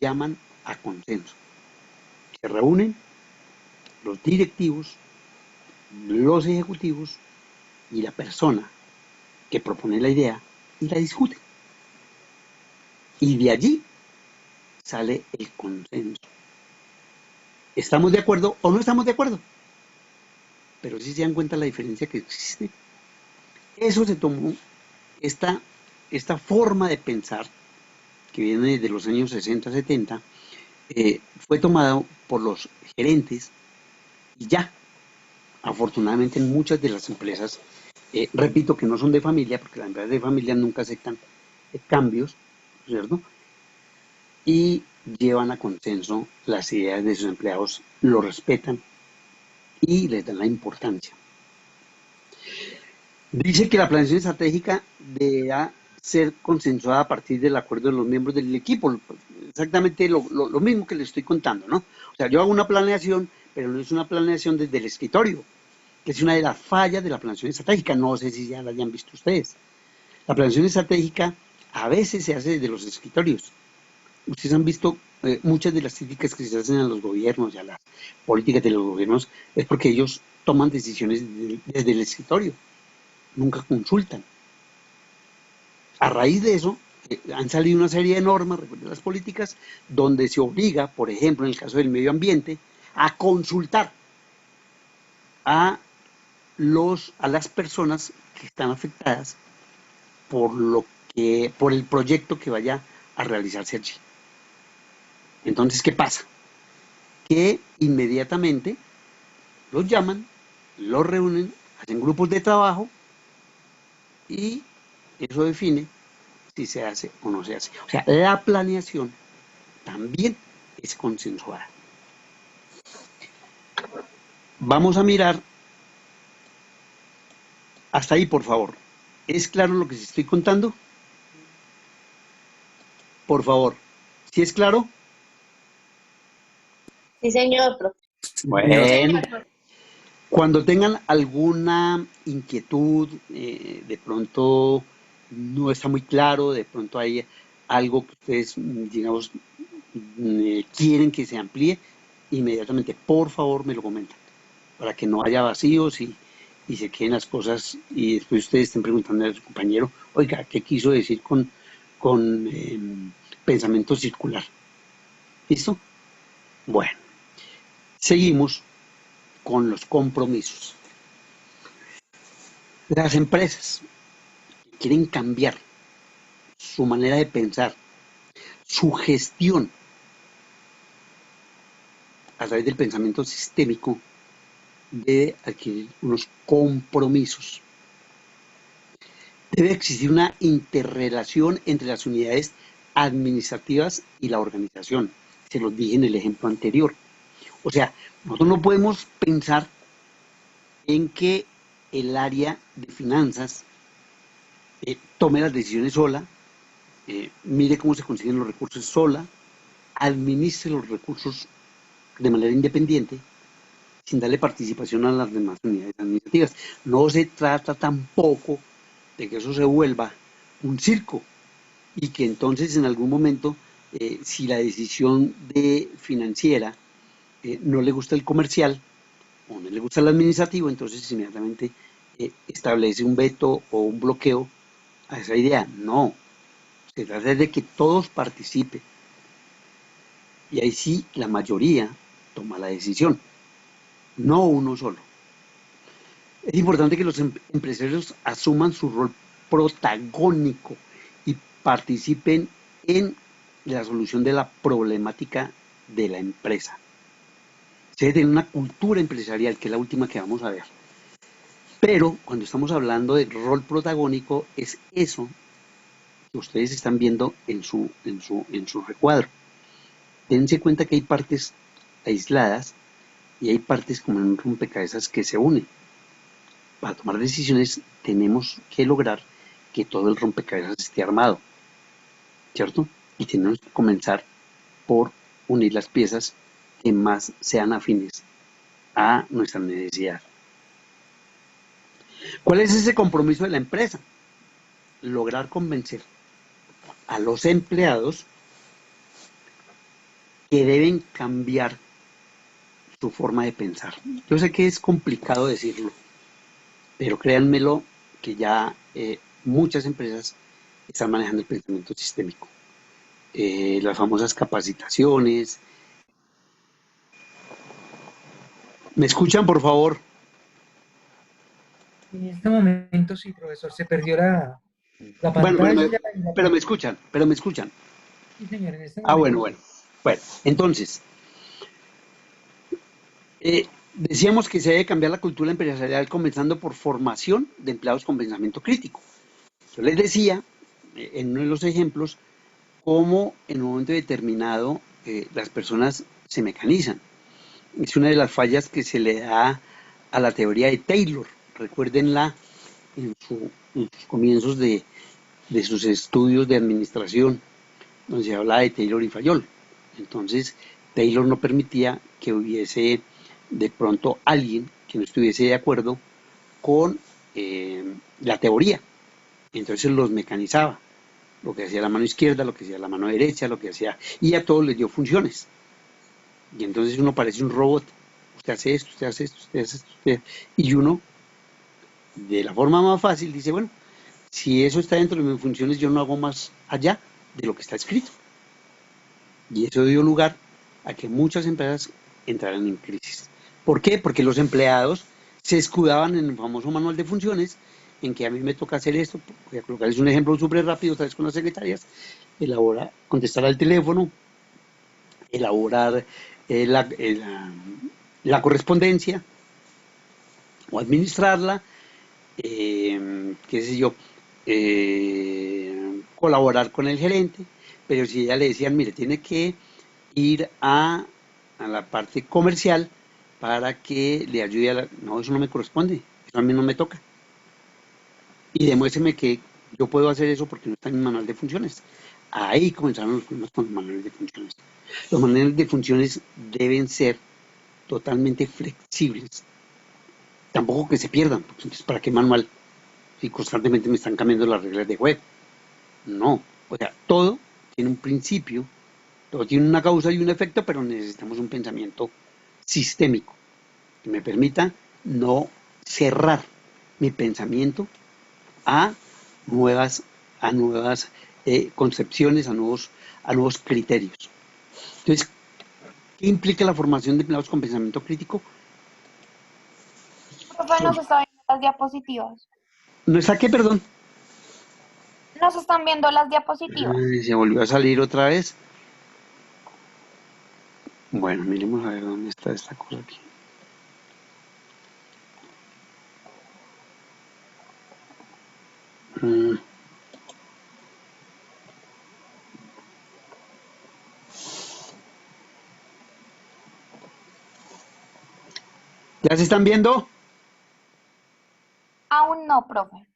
llaman a consenso. Se reúnen los directivos, los ejecutivos y la persona que propone la idea y la discuten. Y de allí sale el consenso. ¿Estamos de acuerdo o no estamos de acuerdo? Pero sí se dan cuenta la diferencia que existe. Eso se tomó, esta forma de pensar, que viene de los años 60, 70, fue tomado por los gerentes y ya, afortunadamente en muchas de las empresas, repito que no son de familia, porque las empresas de familia nunca aceptan cambios, ¿cierto? Y llevan a consenso las ideas de sus empleados, lo respetan y les dan la importancia. Dice que la planeación estratégica deberá ser consensuada a partir del acuerdo de los miembros del equipo. Exactamente lo mismo que les estoy contando, ¿no? O sea, yo hago una planeación, pero no es una planeación desde el escritorio. que es una de las fallas de la planeación estratégica. No sé si ya la hayan visto ustedes. La planeación estratégica a veces se hace desde los escritorios. Ustedes han visto muchas de las críticas que se hacen a los gobiernos y a las políticas de los gobiernos es porque ellos toman decisiones desde el escritorio, nunca consultan. A raíz de eso, han salido una serie de normas, recuerden las políticas, donde se obliga, por ejemplo, en el caso del medio ambiente, a consultar a las personas que están afectadas por el proyecto que vaya a realizarse allí. Entonces, ¿qué pasa? Que inmediatamente los llaman, los reúnen, hacen grupos de trabajo y eso define si se hace o no se hace. O sea, la planeación también es consensuada. Vamos a mirar hasta ahí, por favor. ¿Es claro lo que les estoy contando? Por favor. ¿Sí es claro? Sí, señor, profe. Bueno, cuando tengan alguna inquietud, de pronto no está muy claro, de pronto hay algo que ustedes, digamos, quieren que se amplíe, inmediatamente, por favor, me lo comentan, para que no haya vacíos y se queden las cosas y después ustedes estén preguntando a su compañero, oiga, ¿qué quiso decir con pensamiento circular? ¿Listo? Bueno, seguimos con los compromisos. Las empresas que quieren cambiar su manera de pensar, su gestión a través del pensamiento sistémico, debe adquirir unos compromisos. Debe existir una interrelación entre las unidades administrativas y la organización. Se los dije en el ejemplo anterior. O sea, nosotros no podemos pensar en que el área de finanzas tome las decisiones sola, mire cómo se consiguen los recursos sola, administre los recursos de manera independiente, sin darle participación a las demás unidades administrativas. No se trata tampoco de que eso se vuelva un circo y que entonces en algún momento, si la decisión financiera no le gusta el comercial o no le gusta el administrativo, entonces inmediatamente establece un veto o un bloqueo a esa idea. No, se trata de que todos participen y ahí sí la mayoría toma la decisión, no uno solo. Es importante que los empresarios asuman su rol protagónico y participen en la solución de la problemática de la empresa. Se debe tener una cultura empresarial, que es la última que vamos a ver. Pero cuando estamos hablando de rol protagónico, es eso que ustedes están viendo en su recuadro. Dense cuenta que hay partes aisladas y hay partes como en un rompecabezas que se unen. Para tomar decisiones tenemos que lograr que todo el rompecabezas esté armado, ¿cierto? Y tenemos que comenzar por unir las piezas que más sean afines a nuestra necesidad. ¿Cuál es ese compromiso de la empresa? Lograr convencer a los empleados que deben cambiar su forma de pensar. Yo sé que es complicado decirlo, pero créanmelo que ya muchas empresas están manejando el pensamiento sistémico. Las famosas capacitaciones. ¿Me escuchan, por favor? En este momento sí, profesor, se perdió la Bueno, pantalla. pero me escuchan. Sí, señor, en este Ah, momento. bueno. Bueno, entonces, decíamos que se debe cambiar la cultura empresarial comenzando por formación de empleados con pensamiento crítico. Yo les decía, en uno de los ejemplos, cómo en un momento determinado las personas se mecanizan. Es una de las fallas que se le da a la teoría de Taylor. Recuérdenla en sus comienzos de sus estudios de administración, donde se habla de Taylor y Fayol. Entonces, Taylor no permitía que hubiese de pronto alguien que no estuviese de acuerdo con la teoría. Entonces los mecanizaba, lo que hacía la mano izquierda, lo que hacía la mano derecha, lo que hacía, y a todos les dio funciones. Y entonces uno parece un robot. Usted hace esto, usted hace esto, usted hace esto, y uno, de la forma más fácil, dice, bueno, si eso está dentro de mis funciones, yo no hago más allá de lo que está escrito. Y eso dio lugar a que muchas empresas entraran en crisis. ¿Por qué? Porque los empleados se escudaban en el famoso manual de funciones, en que a mí me toca hacer esto. Voy a colocarles un ejemplo súper rápido, otra vez con las secretarias: contestar al teléfono, elaborar la correspondencia o administrarla, qué sé yo, colaborar con el gerente. Pero si ella le decían, mire, tiene que ir a la parte comercial para que le ayude a no, eso no me corresponde, eso a mí no me toca. Y demuéstreme que yo puedo hacer eso porque no está en mi manual de funciones. Ahí comenzaron los problemas con los manuales de funciones. Los manuales de funciones deben ser totalmente flexibles. Tampoco que se pierdan, porque entonces, ¿para qué manual? Si constantemente me están cambiando las reglas de juego. No, o sea, todo tiene un principio, todo tiene una causa y un efecto, pero necesitamos un pensamiento sistémico que me permita no cerrar mi pensamiento a nuevas concepciones, a nuevos criterios. Entonces, ¿qué implica la formación de empleados con pensamiento crítico? Profe, nos está viendo las diapositivas. ¿No está qué, perdón? Nos están viendo las diapositivas. Se volvió a salir otra vez. Bueno, miremos a ver dónde está esta cosa aquí. ¿Ya se están viendo? Aún no, profe.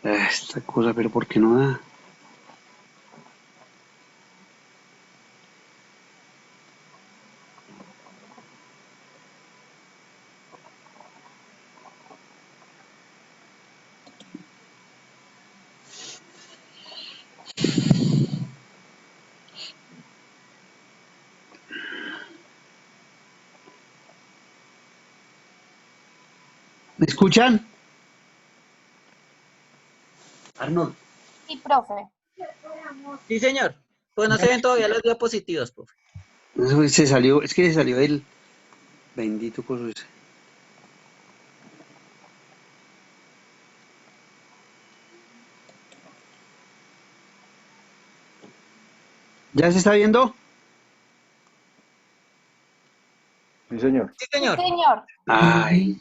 Esta cosa, pero ¿por qué no da? ¿Me escuchan? Arnold. Sí, profe. Sí, señor. Pues no se ven todavía las diapositivas, profe. Eso se salió, es que se salió del bendito coso ese. ¿Ya se está viendo? Sí, señor. Sí, Sí, señor. señor. Ay,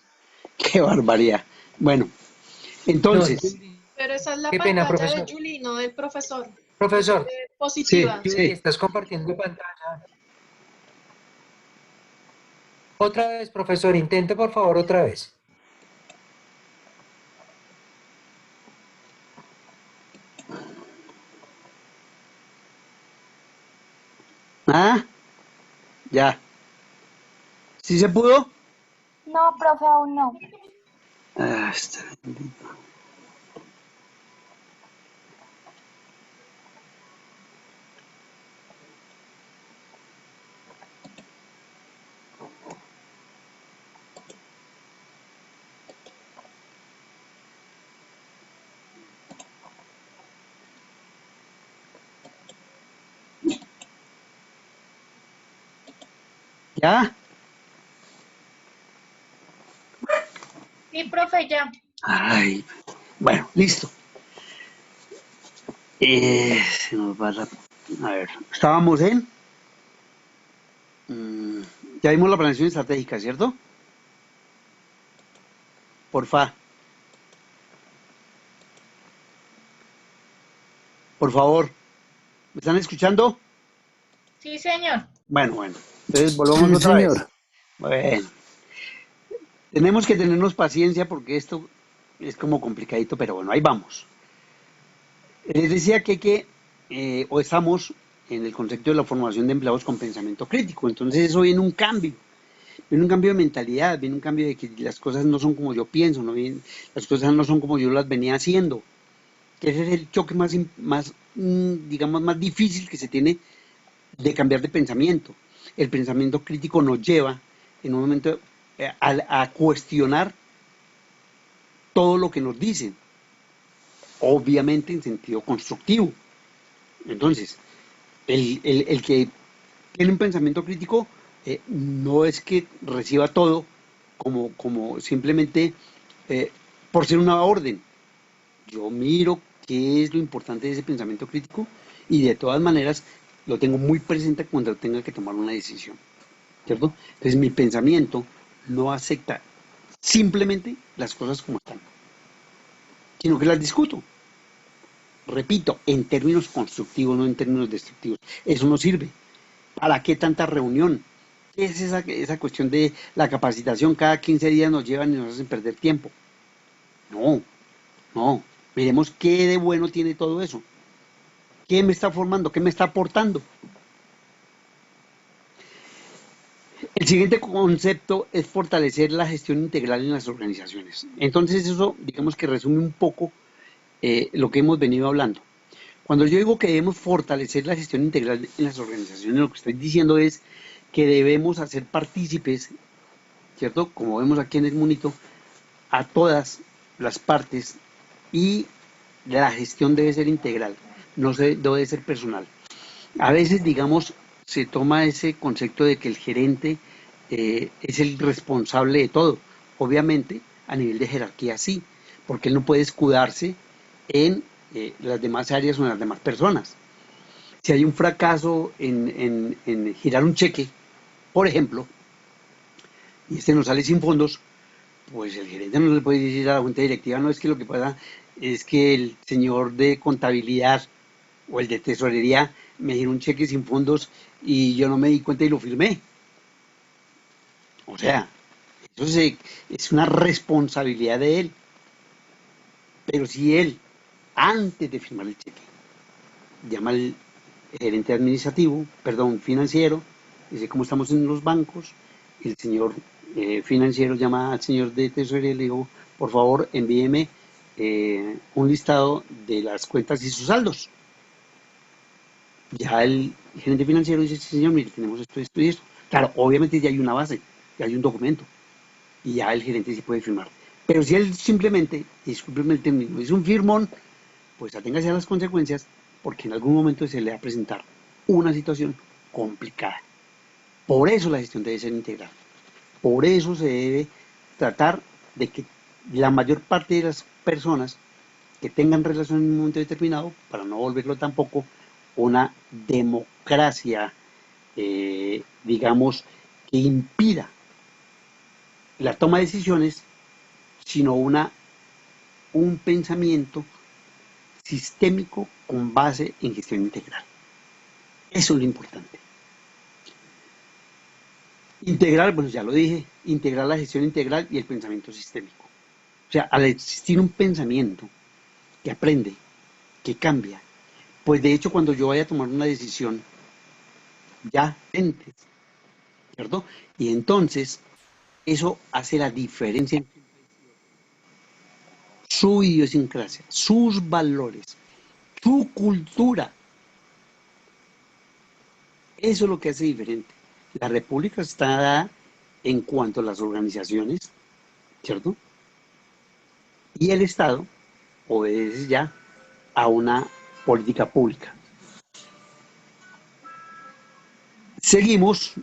qué barbaridad. Bueno, entonces, Pero esa es la Qué pena, pantalla profesor. de Julie, no del profesor. Profesor, sí, Positiva. Julie, sí. estás compartiendo pantalla. Otra vez, profesor, intente por favor otra vez. Ah, ya. ¿Sí se pudo? No, profe, aún no. Ah, está bendito. ¿Ya? Sí, profe, ya. Ay, bueno, listo. Se nos va la... A ver, estábamos en... ya vimos la planeación estratégica, ¿cierto? Porfa. Por favor. ¿Me están escuchando? Sí, señor. Bueno. Entonces volvamos Sí, otra vez. señor. Bueno. Tenemos que tenernos paciencia porque esto es como complicadito, pero bueno, ahí vamos. Les decía que o estamos en el concepto de la formación de empleados con pensamiento crítico, entonces eso viene un cambio. Viene un cambio de mentalidad, viene un cambio de que las cosas no son como yo pienso, las cosas no son como yo las venía haciendo. Que ese es el choque digamos, más difícil que se tiene de cambiar de pensamiento. El pensamiento crítico nos lleva en un momento a cuestionar todo lo que nos dicen, obviamente en sentido constructivo. Entonces, el que tiene un pensamiento crítico no es que reciba todo como simplemente por ser una orden. Yo miro qué es lo importante de ese pensamiento crítico y de todas maneras lo tengo muy presente cuando tenga que tomar una decisión, ¿cierto? Entonces mi pensamiento no acepta simplemente las cosas como están, sino que las discuto. Repito, en términos constructivos, no en términos destructivos. Eso no sirve. ¿Para qué tanta reunión? ¿Qué es esa cuestión de la capacitación? Cada 15 días nos llevan y nos hacen perder tiempo. No, no. Miremos qué de bueno tiene todo eso. ¿Qué me está formando? ¿Qué me está aportando? El siguiente concepto es fortalecer la gestión integral en las organizaciones. Entonces eso, digamos que resume un poco lo que hemos venido hablando. Cuando yo digo que debemos fortalecer la gestión integral en las organizaciones, lo que estoy diciendo es que debemos hacer partícipes, ¿cierto? Como vemos aquí en el monito, a todas las partes y la gestión debe ser integral, no debe ser personal. A veces, digamos, se toma ese concepto de que el gerente es el responsable de todo. Obviamente, a nivel de jerarquía sí, porque él no puede escudarse en las demás áreas o en las demás personas. Si hay un fracaso en girar un cheque, por ejemplo, y este no sale sin fondos, pues el gerente no le puede decir a la junta directiva, no, es que lo que pasa es que el señor de contabilidad o el de tesorería me giró un cheque sin fondos y yo no me di cuenta y lo firmé. O sea, eso es una responsabilidad de él. Pero si él, antes de firmar el cheque, llama al gerente administrativo, perdón, financiero, dice cómo estamos en los bancos, el señor financiero llama al señor de tesorería y le digo, por favor, envíeme un listado de las cuentas y sus saldos. Ya el gerente financiero dice, sí, señor, mire, tenemos esto, esto y esto. Claro, obviamente ya hay una base, ya hay un documento, y ya el gerente sí puede firmar. Pero si él simplemente, discúlpeme el término, es un firmón, pues aténgase a las consecuencias, porque en algún momento se le va a presentar una situación complicada. Por eso la gestión debe ser integral. Por eso se debe tratar de que la mayor parte de las personas que tengan relación en un momento determinado, para no volverlo tampoco una democracia, digamos, que impida la toma de decisiones, sino un pensamiento sistémico con base en gestión integral. Eso es lo importante. Integral, bueno, ya lo dije, integrar la gestión integral y el pensamiento sistémico. O sea, al existir un pensamiento que aprende, que cambia, pues de hecho cuando yo vaya a tomar una decisión, ya entes, ¿cierto? Y entonces eso hace la diferencia en su idiosincrasia, sus valores, su cultura. Eso es lo que hace diferente. La república está dada en cuanto a las organizaciones, ¿cierto? Y el Estado obedece ya a una política pública. Seguimos